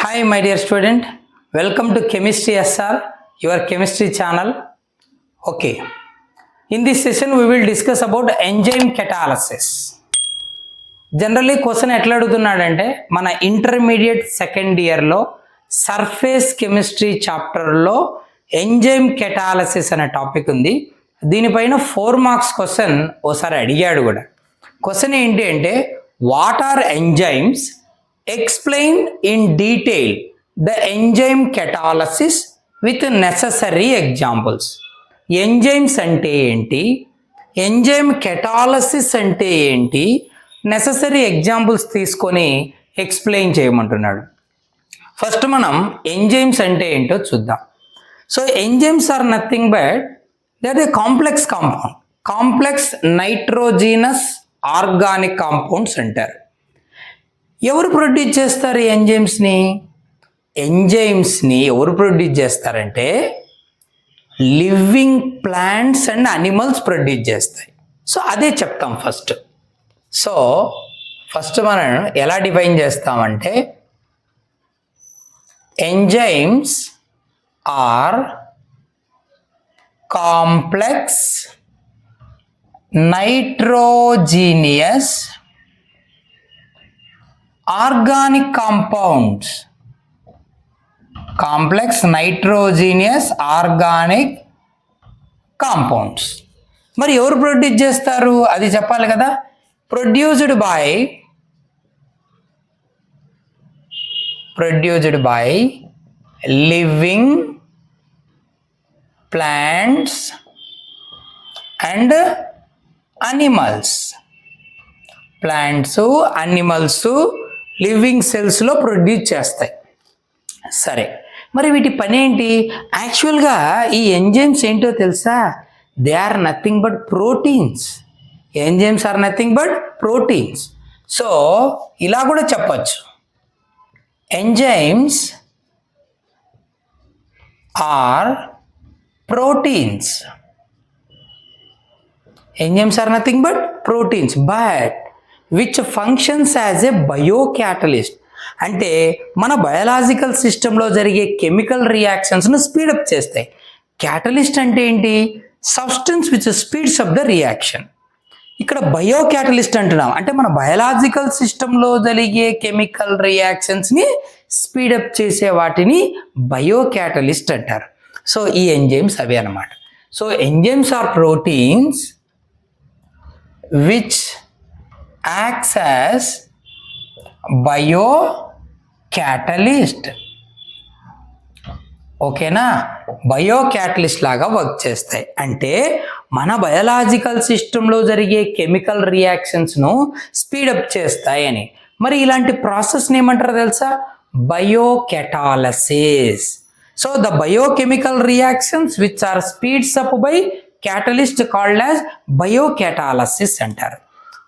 Hi, my dear student. Welcome to Chemistry SR, your chemistry channel. Okay. In this session, we will discuss about enzyme catalysis. Generally question ఎట్లా అడుగుతున్నాడంటే మన intermediate second ఇయర్లో surface chemistry చాప్టర్లో enzyme catalysis అనే topic ఉంది. దీనిపైన 4 marks question ఓసారి అడిగాడు కూడా. క్వశ్చన్ ఏంటి అంటే what are enzymes, explain in detail the enzyme catalysis with necessary examples. Enzymes అంటే ఏంటి, ఎంజైమ్ కెటాలసిస్ అంటే ఏంటి, నెససరీ ఎగ్జాంపుల్స్ తీసుకొని ఎక్స్ప్లెయిన్ చేయమంటున్నాడు. ఫస్ట్ మనం ఎంజైమ్స్ అంటే ఏంటో చూద్దాం. So enzymes are nothing but they are a complex compound, complex nitrogenous organic compounds అంటారు. ఎవరు ప్రొడ్యూస్ చేస్తారు ఈ ఎంజైమ్స్ని? ఎంజైమ్స్ని ఎవరు ప్రొడ్యూస్ చేస్తారంటే living plants and animals produce చేస్తాయి. సో అదే చెప్తాం ఫస్ట్. సో ఫస్ట్ మనం ఎలా డిఫైన్ చేస్తామంటే enzymes are complex nitrogenous organic compounds, complex nitrogenous organic compounds. మరి ఎవరు ప్రొడ్యూస్ చేస్తారు అది చెప్పాలి కదా. produced by living plants and animals. Plants, animals living సెల్స్లో ప్రొడ్యూస్ చేస్తాయి. సరే, మరి వీటి పని ఏంటి? యాక్చువల్గా ఈ ఎంజైమ్స్ ఏంటో తెలుసా? They are nothing but proteins. Enzymes are nothing but proteins. So ఇలా కూడా చెప్పచ్చు, enzymes are proteins. Enzymes are nothing but proteins but which functions as a biocatalyst. అంటే మన బయాలజికల్ సిస్టంలో జరిగే కెమికల్ రియాక్షన్స్ను స్పీడప్ చేస్తాయి. క్యాటలిస్ట్ అంటే ఏంటి? Substance which speeds up the reaction. ఇక్కడ బయో క్యాటలిస్ట్ అంటున్నాం అంటే మన బయాలజికల్ సిస్టంలో జరిగే కెమికల్ రియాక్షన్స్ని స్పీడప్ చేసే వాటిని బయో క్యాటలిస్ట్ అంటారు. సో ఈ ఎంజైమ్స్ అవే అన్నమాట. So enzymes are proteins which acts as bio catalyst. ఓకేనా? బయో క్యాటలిస్ట్ లాగా వర్క్ చేస్తాయి. అంటే మన బయాలజికల్ సిస్టంలో జరిగే కెమికల్ రియాక్షన్స్ను స్పీడప్ చేస్తాయి అని. మరి ఇలాంటి ప్రాసెస్ని ఏమంటారు తెలుసా? Biocatalysis. So the biochemical reactions which are speeds up by catalyst called as biocatalysis అంటారు.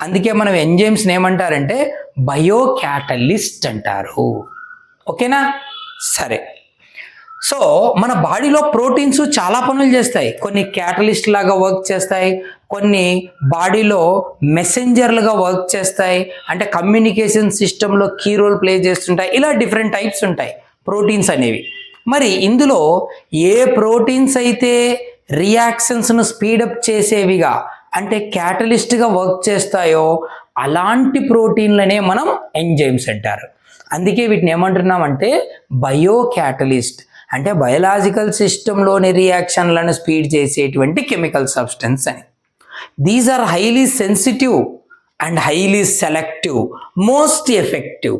అందుకే మనం ఎంజైమ్స్ని ఏమంటారంటే బయోక్యాటలిస్ట్ అంటారు. ఓకేనా? సరే, సో మన బాడీలో ప్రోటీన్స్ చాలా పనులు చేస్తాయి. కొన్ని క్యాటలిస్ట్ లాగా వర్క్ చేస్తాయి, కొన్ని బాడీలో మెసెంజర్లుగా వర్క్ చేస్తాయి, అంటే కమ్యూనికేషన్ సిస్టంలో కీ రోల్ ప్లే చేస్తుంటాయి. ఇలా డిఫరెంట్ టైప్స్ ఉంటాయి ప్రోటీన్స్ అనేవి. మరి ఇందులో ఏ ప్రోటీన్స్ అయితే రియాక్షన్స్ను స్పీడప్ చేసేవిగా అంటే క్యాటలిస్ట్గా వర్క్ చేస్తాయో అలాంటి ప్రోటీన్లనే మనం ఎంజైమ్స్ అంటారు. అందుకే వీటిని ఏమంటున్నామంటే బయో క్యాటలిస్ట్, అంటే బయలాజికల్ సిస్టంలోని రియాక్షన్లను స్పీడ్ చేసేటువంటి కెమికల్ సబ్స్టెన్స్ అని. These are highly sensitive and highly selective, most effective.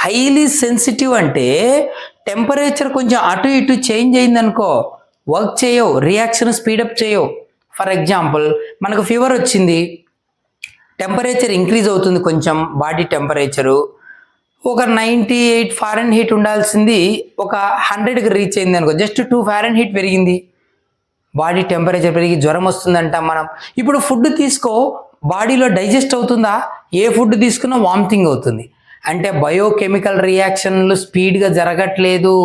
Highly sensitive అంటే టెంపరేచర్ కొంచెం అటు ఇటు చేంజ్ అయిందనుకో వర్క్ చేయవు, రియాక్షన్ స్పీడప్ చేయవు. ఫర్ ఎగ్జాంపుల్ మనకు ఫీవర్ వచ్చింది, టెంపరేచర్ ఇంక్రీజ్ అవుతుంది కొంచెం, బాడీ టెంపరేచరు ఒక 98 ఫారెన్హీట్ ఉండాల్సింది ఒక 100కి రీచ్ అయింది అనుకో, జస్ట్ 2 ఫారెన్హీట్ పెరిగింది, బాడీ టెంపరేచర్ పెరిగి జ్వరం వస్తుందంటాం మనం. ఇప్పుడు ఫుడ్ తీసుకో, బాడీలో డైజెస్ట్ అవుతుందా? ఏ ఫుడ్ తీసుకున్నా వామిటింగ్ అవుతుంది. అంటే బయోకెమికల్ రియాక్షన్లు స్పీడ్గా జరగట్లేదు.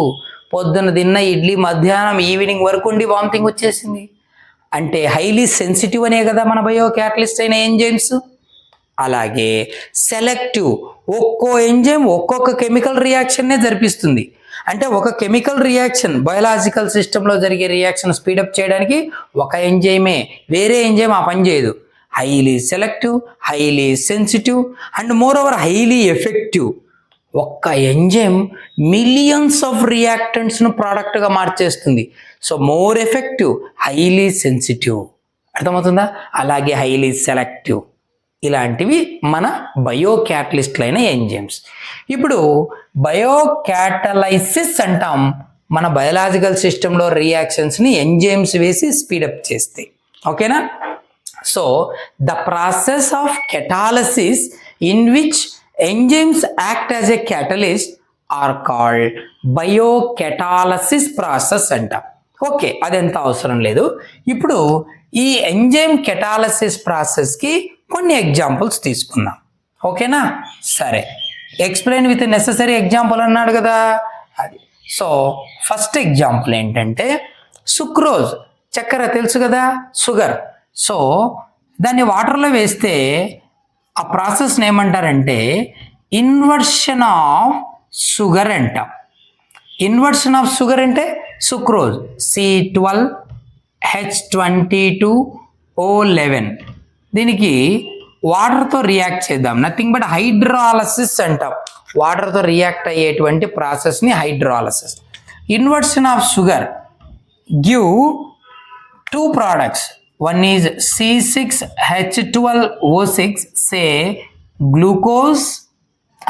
పొద్దున తిన్న ఇడ్లీ మధ్యాహ్నం ఈవినింగ్ వరకు ఉండి వామిటింగ్ వచ్చేసింది. అంటే హైలీ సెన్సిటివ్ అనే కదా మన బయో క్యాటలిస్ట్ అయిన ఎంజైమ్స్. అలాగే సెలెక్టివ్, ఒక్కో ఎంజైమ్ ఒక్కొక్క కెమికల్ రియాక్షన్నే జరిపిస్తుంది. అంటే ఒక కెమికల్ రియాక్షన్ బయోలాజికల్ సిస్టంలో జరిగే రియాక్షన్ స్పీడప్ చేయడానికి ఒక ఎంజైమే, వేరే ఎంజైమ్ ఆ పని చేయదు. Highly selective, highly sensitive and more over highly effective. ఒక్క ఎంజైమ్ మిలియన్స్ ఆఫ్ రియాక్టెంట్స్ను ప్రోడక్ట్గా మార్చేస్తుంది. So more effective, highly sensitive, అర్థమవుతుందా? అలాగే హైలీ సెలెక్టివ్. ఇలాంటివి మన బయోక్యాటలిస్ట్లైన ఎంజైమ్స్. ఇప్పుడు బయోక్యాటలైసిస్ అంటాం మన బయోలాజికల్ సిస్టంలో రియాక్షన్స్ని ఎంజైమ్స్ వేసి స్పీడప్ చేస్తే. ఓకేనా? So the process of catalysis in which enzymes act as a catalyst are called biocatalysis process అంటాం. ఓకే, అదెంత అవసరం లేదు. ఇప్పుడు ఈ ఎంజైమ్ కెటాలసిస్ ప్రాసెస్కి కొన్ని ఎగ్జాంపుల్స్ తీసుకుందాం. ఓకేనా? సరే, ఎక్స్ప్లెయిన్ విత్ నెసెసరీ ఎగ్జాంపుల్ అన్నాడు కదా అది. సో ఫస్ట్ ఎగ్జాంపుల్ ఏంటంటే సుక్రోజ్, చక్కెర తెలుసు కదా, షుగర్. సో దాన్ని వాటర్లో వేస్తే ఆ ప్రాసెస్ని ఏమంటారంటే ఇన్వర్షన్ ఆఫ్ షుగర్ అంటాం. ఇన్వర్షన్ ఆఫ్ షుగర్ అంటే సుక్రోజ్ C12H22O11. దీనికి వాటర్తో రియాక్ట్ చేద్దాం, నథింగ్ బట్ హైడ్రాలసిస్ అంటాం. వాటర్తో రియాక్ట్ అయ్యేటువంటి ప్రాసెస్ని hydrolysis. Inversion of sugar give two products. One is C6H12O6, say glucose,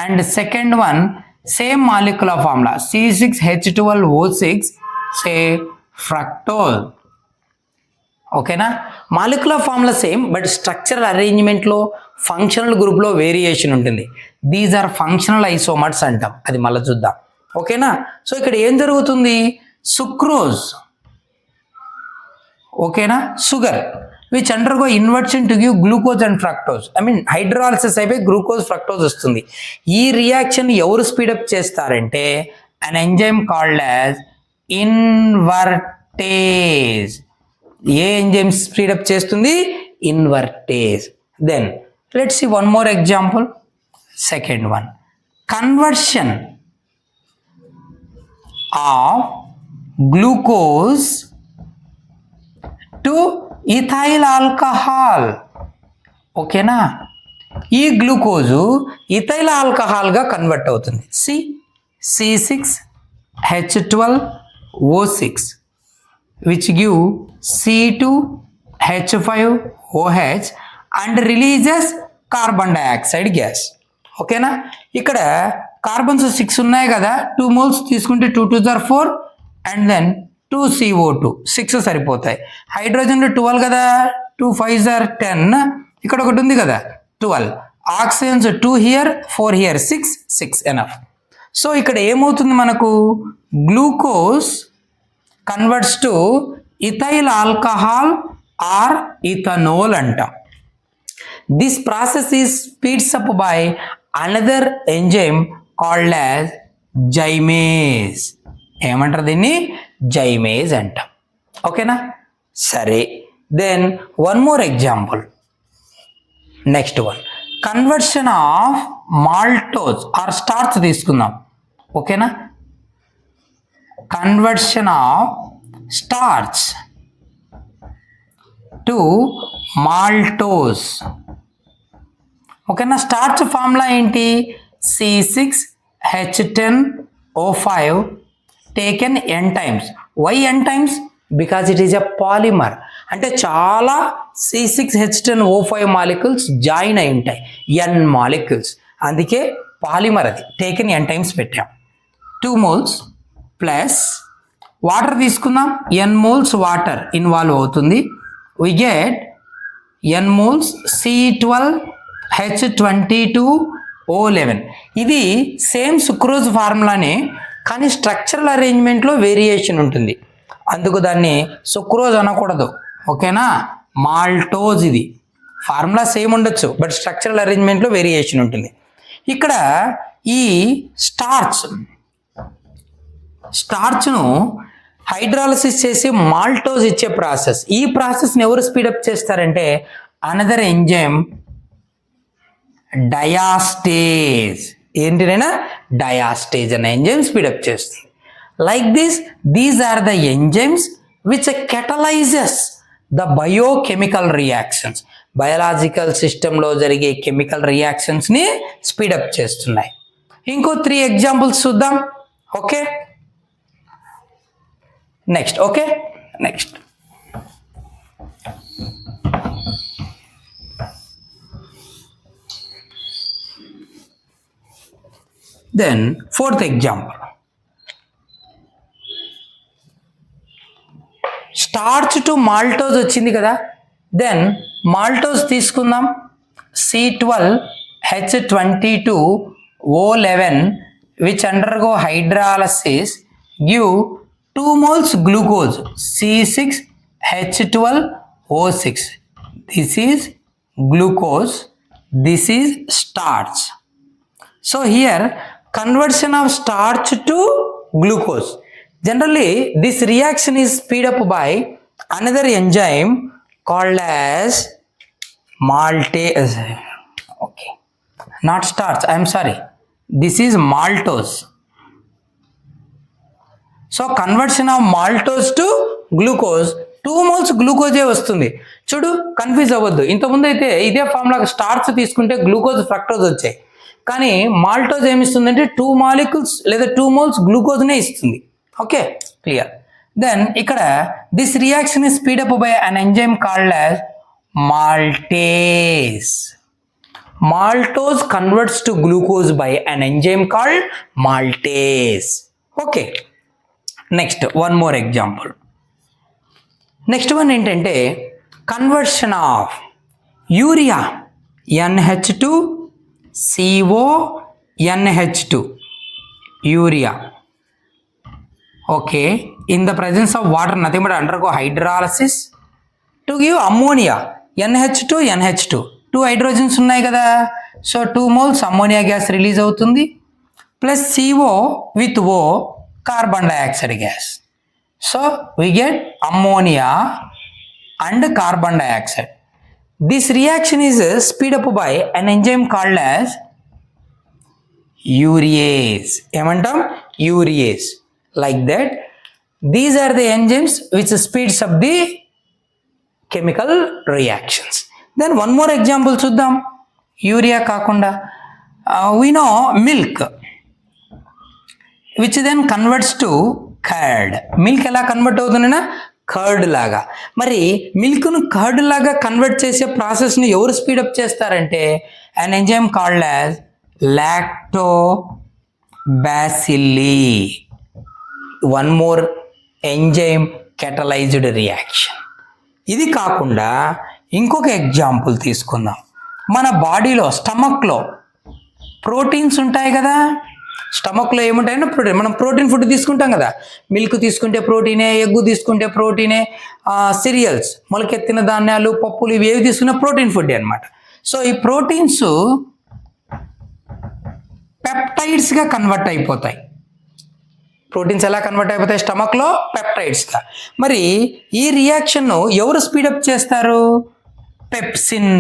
and second one same molecular formula C6H12O6, say fructose. ఓకేనా? Molecular formula same, but structural అరేంజ్మెంట్లో functional గ్రూప్లో variation ఉంటుంది. These are functional isomers అంటాం, అది మళ్ళీ చూద్దాం. ఓకేనా? So ఇక్కడ ఏం జరుగుతుంది, సుక్రోజ్, ఓకేనా, sugar which undergo inversion to give glucose and fructose. I mean hydrolysis అయిపోయి గ్లూకోజ్ ఫ్రక్టోజ్ వస్తుంది. ఈ రియాక్షన్ ఎవరు స్పీడప్ చేస్తారంటే an enzyme called as invertase. ఏ ఎంజైమ్ స్పీడప్ చేస్తుంది, invertase. Then let's see one more example, second one, conversion of glucose to ethyl alcohol. ఓకేనా? ఈ glucose ethyl ఆల్కహాల్గా convert అవుతుంది. C6H12O6 which give C2H5OH and releases carbon dioxide gas. ఓకేనా? ఇక్కడ carbons 6 ఉన్నాయి కదా, 2 moles తీసుకుంటే 2 2s are 4 and then 2CO2, 6 సరిపోతాయి. హైడ్రోజన్లో 12 కదా, 2 5s are 10, ఇక్కడ ఒకటి ఉంది కదా 12. Oxygens 2 here, 4 here, 6 enough. So ఇక్కడ ఏమవుతుంది మనకు, glucose converts to ethyl alcohol or ethanol అంటాం. This process is speeds up by another enzyme called as zymase. ఏమంటారు దీన్ని, జైమేజ్ అంటాం. ఓకేనా? సరే, then one more example, next one, conversion of maltose or starch తీసుకుందాం. ఓకేనా? Conversion of starch to maltose. ఓకేనా? Starch formula ఏంటి, C6H10O5 taken n times. Why n times? Because it is a polymer. అంటే చాలా C6H10O5 molecules join అయి ఉంటాయి, n molecules, అందుకే polymer. అది టేకెన్ n టైమ్స్ పెట్టాం. 2 moles ప్లస్ వాటర్ తీసుకుందాం, n moles వాటర్ ఇన్వాల్వ్ అవుతుంది. we get n moles C12H22O11. ఇది సేమ్ సుక్రోజ్ ఫార్ములానే, కానీ స్ట్రక్చరల్ అరేంజ్మెంట్లో వేరియేషన్ ఉంటుంది, అందుకు దాన్ని సుక్రోజ్ అనకూడదు. ఓకేనా? మాల్టోజ్. ఇది ఫార్ములా సేమ్ ఉండొచ్చు, బట్ స్ట్రక్చరల్ అరేంజ్మెంట్లో వేరియేషన్ ఉంటుంది. ఇక్కడ ఈ స్టార్చ్ను హైడ్రాలసిస్ చేసి మాల్టోజ్ ఇచ్చే ప్రాసెస్. ఈ ప్రాసెస్ని ఎవరు స్పీడప్ చేస్తారంటే అనదర్ ఎంజైమ్ డయాస్టేజ్. ఏంటినైనా డయాస్టేజ్ అనే ఎంజైమ్ స్పీడప్ చేస్తుంది. Like these are the enzymes which catalyzes the biochemical reactions. Biological సిస్టంలో జరిగే కెమికల్ రియాక్షన్స్ని స్పీడప్ చేస్తున్నాయి. ఇంకో 3 ఎగ్జాంపుల్స్ చూద్దాం. Okay, next. Then 4th example. Starch to maltose వచ్చింది కదా. దెన్ మాల్టోజ్ తీసుకుందాం. C12H22O11 which undergo hydrolysis give 2 moles glucose C6H12O6. This is glucose, this is starch. So here conversion of starch to glucose. Generally this reaction is speed up by another enzyme called as maltase. Okay, not starch, I am sorry, this is maltose. So conversion of maltose to glucose, 2 moles గ్లూకోజే వస్తుంది. చూడు, confuse అవ్వద్దు. ఇంతకుముందు అయితే ఇదే formula starch తీసుకుంటే glucose fructose వచ్చాయి, కానీ maltose ఏమిస్తుందంటే 2 molecules లేదా 2 మోల్స్ గ్లూకోజ్నే ఇస్తుంది. Okay, clear. దెన్ ఇక్కడ this reaction is speed up by an enzyme called as maltase. Maltose converts to glucose by an enzyme called maltase. Okay, next one more example. Next one ఏంటంటే conversion of urea NH2CO NH2 urea. Okay, in the presence of water nothing but undergo hydrolysis to give ammonia NH2NH2. 2 hydrogens ఉన్నాయి కదా. సో 2 moles ammonia gas release అవుతుంది, plus CO with O carbon dioxide gas. So we get ammonia and carbon dioxide. This reaction is speed up by an enzyme called as urease. ఏమంటాం? urease. Like that, these are the enzymes which speeds up the chemical reactions. Then one more example చూద్దాం. Urea కాకుండా we know milk which then converts to curd. Milk ఎలా convert అవుతుందన్నా curd లాగా. మరి మిల్క్ను curd లాగా convert చేసే ప్రాసెస్ని ఎవరు speed up చేస్తారంటే an enzyme called as lactobacilli. One more enzyme catalyzed reaction. ఇది కాకుండా ఇంకొక ఎగ్జాంపుల్ తీసుకుందాం. మన బాడీలో స్టమక్లో ప్రోటీన్స్ ఉంటాయి కదా. స్టమక్లో ఏముంటాయంటే ప్రోటీన్. మనం ప్రోటీన్ ఫుడ్ తీసుకుంటాం కదా. మిల్క్ తీసుకుంటే ప్రోటీనే, ఎగ్గు తీసుకుంటే ప్రోటీనే, సిరియల్స్ మొలకెత్తిన ధాన్యాలు, పప్పులు ఇవి ఏవి తీసుకున్నా ప్రోటీన్ ఫుడ్ అనమాట. సో ఈ ప్రోటీన్స్ పెప్టైడ్స్గా కన్వర్ట్ అయిపోతాయి. ప్రోటీన్స్ ఎలా కన్వర్ట్ అయిపోతాయి? స్టమక్లో పెప్టైడ్స్గా. మరి ఈ రియాక్షన్ను ఎవరు స్పీడప్ చేస్తారు? Pepsin.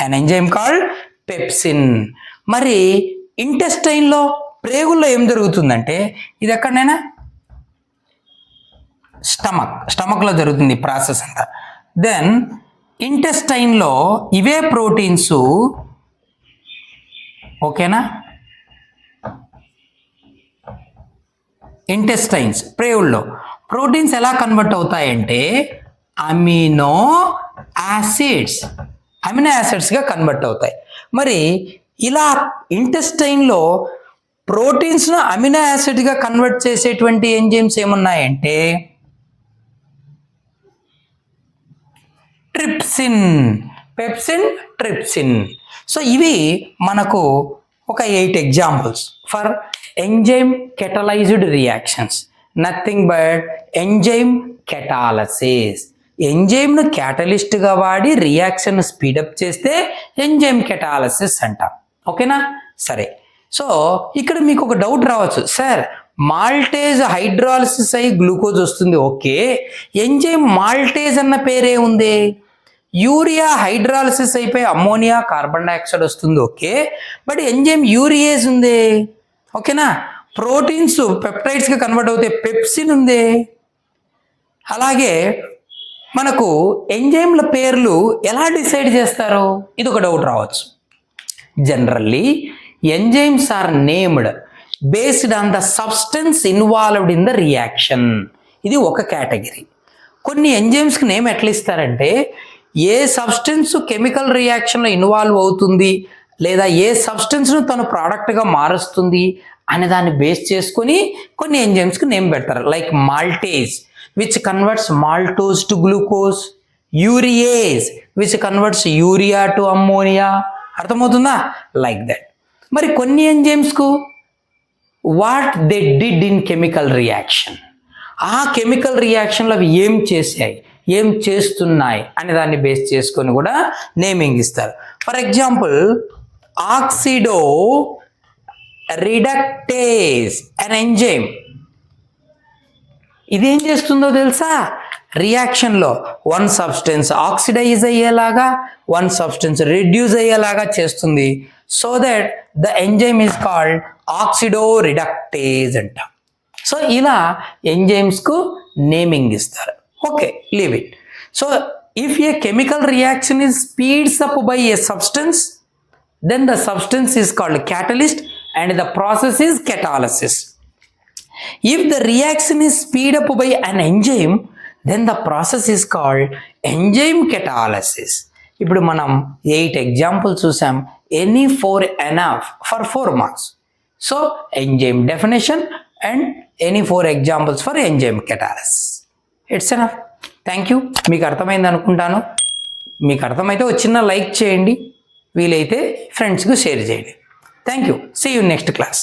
And enzyme called pepsin. మరి ఇంటెస్టైన్లో, ప్రేగుల్లో ఏం జరుగుతుందంటే, ఇది ఎక్కడైనా స్టమక్లో జరుగుతుంది ప్రాసెస్ అంతా. దెన్ ఇంటెస్టైన్లో ఇవే ప్రోటీన్స్, ఓకేనా, ఇంటెస్టైన్స్ ప్రేవుల్లో ప్రోటీన్స్ ఎలా కన్వర్ట్ అవుతాయంటే అమినో యాసిడ్స్గా కన్వర్ట్ అవుతాయి. మరి ఇలా ఇంటెస్టైన్లో ప్రోటీన్స్ను అమినో యాసిడ్గా కన్వర్ట్ చేసేటువంటి ఎంజైమ్స్ ఏమున్నాయంటే ట్రిప్సిన్, పెప్సిన్, ట్రిప్సిన్. సో ఇవి మనకు ఒక 8 examples for enzyme catalyzed reactions. Nothing but enzyme catalysis. ఎంజైమ్ను క్యాటలిస్ట్గా వాడి రియాక్షన్ స్పీడప్ చేస్తే ఎంజైమ్ కెటాలసిస్ అంటాం. ఓకేనా? సరే. సో ఇక్కడ మీకు ఒక డౌట్ రావచ్చు, సార్ మాల్టేజ్ హైడ్రాలిసిస్ అయ్యి గ్లూకోజ్ వస్తుంది, ఓకే, ఎంజైమ్ మాల్టేజ్ అన్న పేరే ఉంది. యూరియా హైడ్రాలసిస్ అయిపోయి అమ్మోనియా కార్బన్ డైఆక్సైడ్ వస్తుంది, ఓకే. బట్ ఎంజైమ్ యూరియేజ్ ఉంది, ఓకేనా. ప్రోటీన్స్ పెప్టైడ్స్గా కన్వర్ట్ అవుతాయి, పెప్సిన్ ఉంది. అలాగే మనకు ఎంజైమ్ల పేర్లు ఎలా డిసైడ్ చేస్తారు, ఇది ఒక డౌట్ రావచ్చు. Generally enzymes are named based on the substance involved in the reaction. ఇది ఒక కేటగిరీ. కొన్ని ఎంజైమ్స్కి నేమ్ ఎట్లా ఇస్తారంటే ఏ సబ్స్టెన్స్ కెమికల్ రియాక్షన్లో ఇన్వాల్వ్ అవుతుంది లేదా ఏ సబ్స్టెన్స్ను తను ప్రోడక్ట్గా మారుస్తుంది అనే దాన్ని బేస్ చేసుకొని కొన్ని ఎంజైమ్స్కి నేమ్ పెడతారు. Like maltase which converts maltose to glucose, urease which converts urea to ammonia. అర్థమవుతుందా? Like that. మరి కొన్ని ఎంజైమ్స్కు what they did in chemical reaction, ఆ కెమికల్ రియాక్షన్లో అవి ఏం చేశాయి, ఏం చేస్తున్నాయి అనే దాన్ని బేస్ చేసుకొని కూడా నేమింగ్ ఇస్తారు. For example oxido reductase an enzyme, ఇదేం చేస్తుందో తెలుసా? రియాక్షన్లో వన్ సబ్స్టెన్స్ ఆక్సిడైజ్ అయ్యేలాగా వన్ సబ్స్టెన్స్ రిడ్యూస్ అయ్యేలాగా చేస్తుంది. So that the enzyme is called oxido reductase అంట. సో ఇలా ఎంజైమ్స్కు నేమింగ్ ఇస్తారు. Okay, leave it. So if a chemical reaction is speeds up by a substance, then the substance is called catalyst and the process is catalysis. If the reaction is speed up by an enzyme, then the process is called enzyme catalysis. ఇప్పుడు మనం 8 examples చూసాం. Any 4 enough for 4 marks. So enzyme definition and any 4 examples for enzyme catalysis. It's enough. Thank you. మీకు అర్థమైంది అనుకుంటాను. మీకు అర్థమైతే ఒక చిన్న లైక్ చేయండి, వీలైతే ఫ్రెండ్స్కి షేర్ చేయండి. Thank you. See you next class.